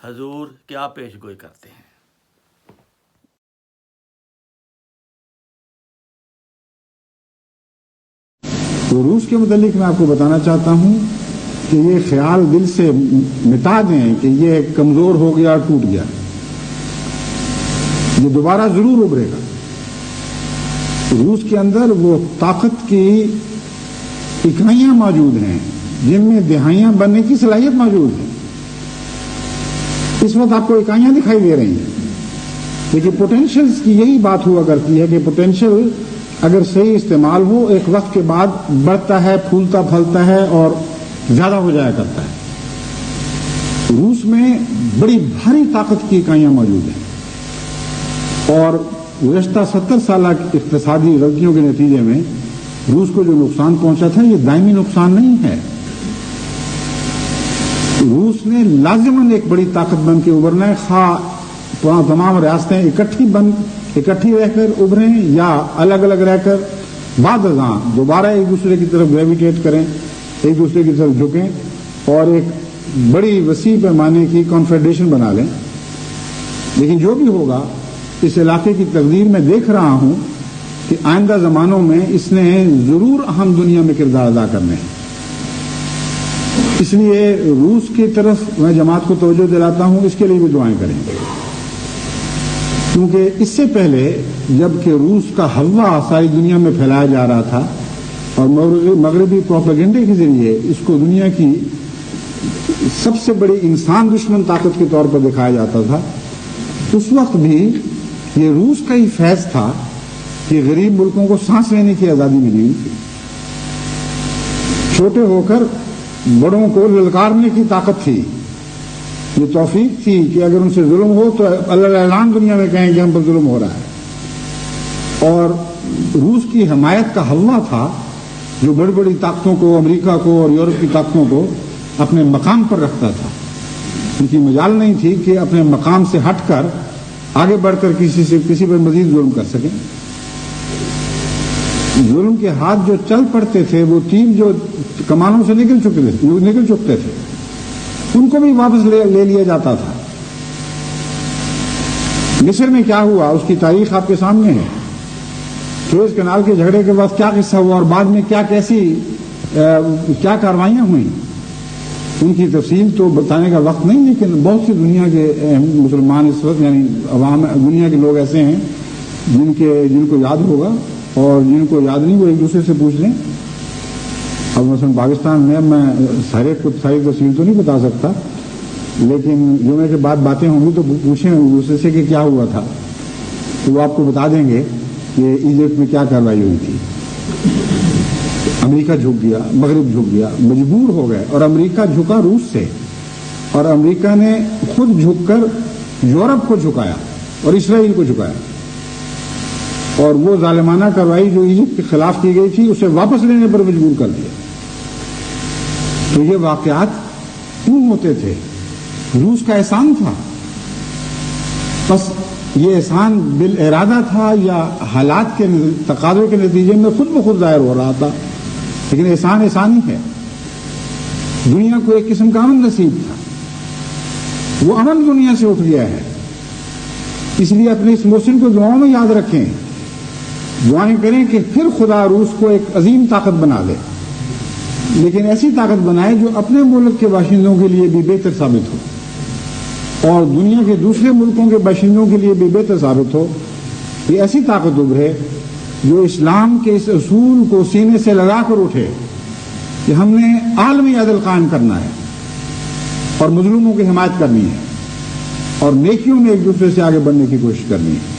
حضور کیا پیش گوئی کرتے ہیں؟ تو روس کے متعلق میں آپ کو بتانا چاہتا ہوں کہ یہ خیال دل سے مٹا دیں کہ یہ کمزور ہو گیا اور ٹوٹ گیا. یہ دوبارہ ضرور ابھرے گا. روس کے اندر وہ طاقت کی اکائیاں موجود ہیں جن میں دہائیاں بننے کی صلاحیت موجود ہے. اس وقت آپ کو اکائیاں دکھائی دے رہی ہیں، لیکن پوٹینشلز کی یہی بات ہوا کرتی ہے کہ پوٹینشل اگر صحیح استعمال ہو ایک وقت کے بعد بڑھتا ہے، پھولتا پھلتا ہے اور زیادہ ہو جایا کرتا ہے. روس میں بڑی بھاری طاقت کی اکائیاں موجود ہیں اور گزشتہ 70 سالہ اقتصادی غلطیوں کے نتیجے میں روس کو جو نقصان پہنچا تھا یہ دائمی نقصان نہیں ہے. روس نے لازماً ایک بڑی طاقت بن کے ابھرنا ہے، خواہ تمام ریاستیں اکٹھی رہ کر ابھریں یا الگ الگ رہ کر بعد ازاں دوبارہ ایک دوسرے کی طرف گریویٹیٹ کریں، ایک دوسرے کی طرف جھکیں اور ایک بڑی وسیع پیمانے کی کانفیڈریشن بنا لیں. لیکن جو بھی ہوگا اس علاقے کی تقدیر میں دیکھ رہا ہوں کہ آئندہ زمانوں میں اس نے ضرور اہم دنیا میں کردار ادا کرنے ہیں. اس لیے روس کی طرف میں جماعت کو توجہ دلاتا ہوں، اس کے لیے بھی دعائیں کریں، کیونکہ اس سے پہلے جب کہ روس کا حلوہ ساری دنیا میں پھیلایا جا رہا تھا اور مغربی پروپیگنڈے کے ذریعے اس کو دنیا کی سب سے بڑی انسان دشمن طاقت کے طور پر دکھایا جاتا تھا، اس وقت بھی یہ روس کا ہی فیض تھا کہ غریب ملکوں کو سانس لینے کی آزادی ملی ہوئی تھی. چھوٹے ہو کر بڑوں کو للکارنے کی طاقت تھی. یہ توفیق تھی کہ اگر ان سے ظلم ہو تو اللہ اعلان دنیا میں کہیں کہ ہم پر ظلم ہو رہا ہے. اور روس کی حمایت کا حلوہ تھا جو بڑی بڑی طاقتوں کو، امریکہ کو اور یورپ کی طاقتوں کو اپنے مقام پر رکھتا تھا. ان کی مجال نہیں تھی کہ اپنے مقام سے ہٹ کر آگے بڑھ کر کسی پر مزید ظلم کر سکیں. ظلم کے ہاتھ جو چل پڑتے تھے، وہ تیر جو کمانوں سے نکل چکتے تھے، ان کو بھی واپس لے لیا جاتا تھا. مصر میں کیا ہوا اس کی تاریخ آپ کے سامنے ہے. سویز کینال کے جھگڑے کے بعد کیا قصہ ہوا اور بعد میں کیا کاروائیاں ہوئیں، ان کی تفصیل تو بتانے کا وقت نہیں. لیکن بہت سی دنیا کے مسلمان اس وقت یعنی عوام دنیا کے لوگ ایسے ہیں جن کو یاد ہوگا، اور جن کو یاد نہیں وہ ایک دوسرے سے پوچھ لیں. اب مثلا پاکستان میں میں ساری تفصیل تو نہیں بتا سکتا، لیکن جمعے کے بعد باتیں ہوں گی تو پوچھیں ایک دوسرے سے کہ کیا ہوا تھا، تو وہ آپ کو بتا دیں گے کہ ایجپٹ میں کیا کارروائی ہوئی تھی. امریکہ جھک گیا، مغرب جھک گیا، مجبور ہو گئے، اور امریکہ جھکا روس سے، اور امریکہ نے خود جھک کر یورپ کو جھکایا اور اسرائیل کو جھکایا، اور وہ ظالمانہ کارروائی جو ایجپٹ کے خلاف کی گئی تھی اسے واپس لینے پر مجبور کر دیا. تو یہ واقعات کیوں ہوتے تھے؟ روس کا احسان تھا. بس یہ احسان بالارادہ تھا یا حالات کے تقاضے کے نتیجے میں خود بخود ظاہر ہو رہا تھا، لیکن احسان ہی ہے. دنیا کو ایک قسم کا امن نصیب تھا، وہ امن دنیا سے اٹھ گیا ہے. اس لیے اپنے اس موسم کو دعاؤں میں یاد رکھیں، دعائیں کریں کہ پھر خدا روس کو ایک عظیم طاقت بنا دے، لیکن ایسی طاقت بنائے جو اپنے ملک کے باشندوں کے لیے بھی بہتر ثابت ہو اور دنیا کے دوسرے ملکوں کے باشندوں کے لیے بھی بہتر ثابت ہو. یہ ایسی طاقت ابھرے جو اسلام کے اس اصول کو سینے سے لگا کر اٹھے کہ ہم نے عالمی عدل قائم کرنا ہے اور مظلوموں کی حمایت کرنی ہے اور نیکیوں میں ایک دوسرے سے آگے بڑھنے کی کوشش کرنی ہے.